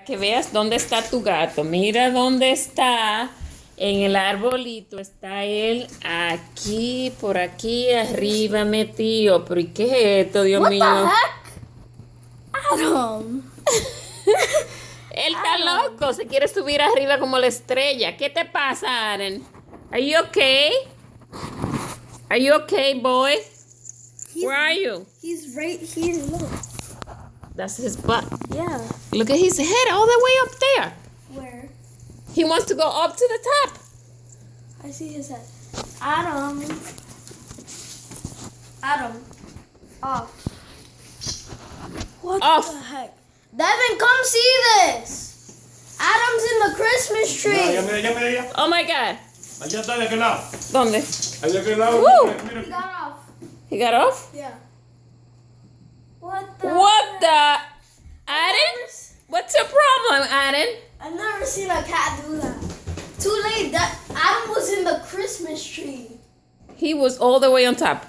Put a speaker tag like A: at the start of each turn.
A: Que veas dónde está tu gato. Mira dónde está. En el arbolito está él aquí, por aquí arriba metido. Pero ¿y qué es esto, Dios
B: What
A: mío?
B: the heck? Adam.
A: Él está loco, se quiere subir arriba como la estrella. ¿Qué te pasa, Aaron? Are you okay? Are you okay, boy? Where are you?
B: He's right here. Look.
A: That's his butt.
B: Yeah.
A: Look at his head all the way up there.
B: Where?
A: He wants to go up to the top.
B: I see his head. Adam. Adam. Off. What
A: Off.
B: the heck? Devin, come see this. Adam's in the Christmas tree.
C: Mira.
A: Oh my God.
C: Allá está, de aquel lado.
A: ¿Dónde?
C: Allá de aquel lado.
A: Woo.
C: Mira.
B: He got off.
A: He got off?
B: Yeah. What the?
A: What the? Aaron? What's your problem, Aaron?
B: I've never seen a cat do that. Too late. That Adam was in the Christmas tree.
A: He was all the way on top.